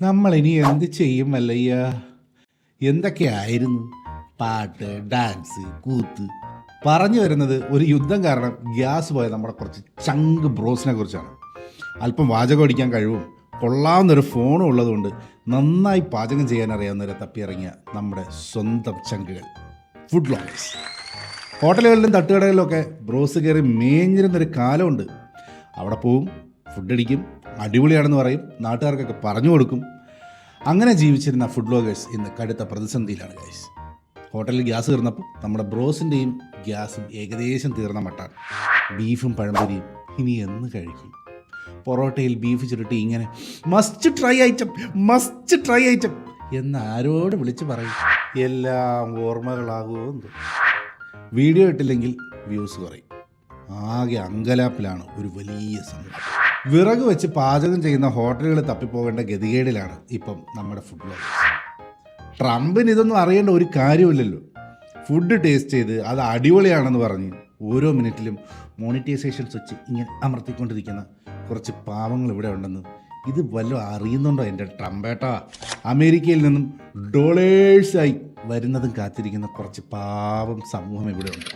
നമ്മൾ ഇനി എന്ത് ചെയ്യും മല്ലയ്യ? എന്തൊക്കെയായിരുന്നു പാട്ട്, ഡാൻസ്, കൂത്ത്. പറഞ്ഞു വരുന്നത് ഒരു യുദ്ധം കാരണം ഗ്യാസ് പോയ നമ്മുടെ കുറച്ച് ചങ്ക് ബ്രോസിനെ കുറിച്ചാണ്. അല്പം വാചകം അടിക്കാൻ കഴിവും കൊള്ളാവുന്നൊരു ഫോണും ഉള്ളതുകൊണ്ട് നന്നായി പാചകം ചെയ്യാൻ അറിയാവുന്നവരെ തപ്പിയിറങ്ങിയ നമ്മുടെ സ്വന്തം ചങ്കുകൾ ഫുഡ് വ്ളോഗേഴ്സ്. ഹോട്ടലുകളിലും തട്ടുകടകളിലും ഒക്കെ ബ്രോസ് കയറി മേഞ്ഞിരുന്നൊരു കാലമുണ്ട്. അവിടെ പോവും, ഫുഡ് അടിക്കും, അടിപൊളിയാണെന്ന് പറയും, നാട്ടുകാർക്കൊക്കെ പറഞ്ഞു കൊടുക്കും. അങ്ങനെ ജീവിച്ചിരുന്ന ഫുഡ് വ്ളോഗേഴ്സ് ഇന്ന് കടുത്ത പ്രതിസന്ധിയിലാണ് ഗൈസ്. ഹോട്ടലിൽ ഗ്യാസ് തീർന്നപ്പോൾ നമ്മുടെ ബ്രോസിൻ്റെയും ഗ്യാസും ഏകദേശം തീർന്ന മട്ടാണ്. ബീഫും പഴംപൊരിയും ഇനി എന്ന് കഴിക്കും? പൊറോട്ടയിൽ ബീഫ് ചുരുട്ടി ഇങ്ങനെ മസ്റ്റ് ട്രൈ ഐറ്റം എന്ന് ആരോട് വിളിച്ച് പറയും? എല്ലാം ഓർമ്മകളാകുമോ എന്തോ. വീഡിയോ ഇട്ടില്ലെങ്കിൽ വ്യൂസ് കുറയും. ആകെ അങ്കലാപ്പിലാണ് ഒരു വലിയ സംഭവം. വിറക് വെച്ച് പാചകം ചെയ്യുന്ന ഹോട്ടലുകൾ തപ്പിപ്പോകേണ്ട ഗതികേടിലാണ് ഇപ്പം നമ്മുടെ ഫുഡ് വ്ളോഗേഴ്സ്. ട്രംപിന് ഇതൊന്നും അറിയേണ്ട ഒരു കാര്യമില്ലല്ലോ. ഫുഡ് ടേസ്റ്റ് ചെയ്ത് അത് അടിപൊളിയാണെന്ന് പറഞ്ഞ് ഓരോ മിനിറ്റിലും മോണിറ്റൈസേഷൻ സ്വിച്ച് ഇങ്ങനെ അമർത്തിക്കൊണ്ടിരിക്കുന്ന കുറച്ച് പാവങ്ങൾ ഇവിടെ ഉണ്ടെന്ന് ഇത് വല്ലതും അറിയുന്നുണ്ടോ എൻ്റെ ട്രംപേട്ടാ? അമേരിക്കയിൽ നിന്നും ഡോളേഴ്സായി വരുന്നതും കാത്തിരിക്കുന്ന കുറച്ച് പാവം സമൂഹം ഇവിടെ ഉണ്ട്.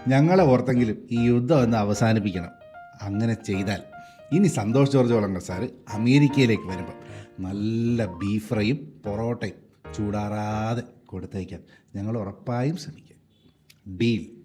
ഞങ്ങളെ ഓർത്തെങ്കിലും ഈ യുദ്ധം ഒന്ന് അവസാനിപ്പിക്കണം. അങ്ങനെ ചെയ്താൽ ഇനി സന്തോഷ് ജോർജ് ഒളങ്കർ സാറ് അമേരിക്കയിലേക്ക് വരുമ്പം നല്ല ബീഫ് ഫ്രൈയും പൊറോട്ടയും ചൂടാറാതെ കൊടുത്തയക്കാൻ ഞങ്ങൾ ഉറപ്പായും ശ്രമിക്കാം. ഡീൽ.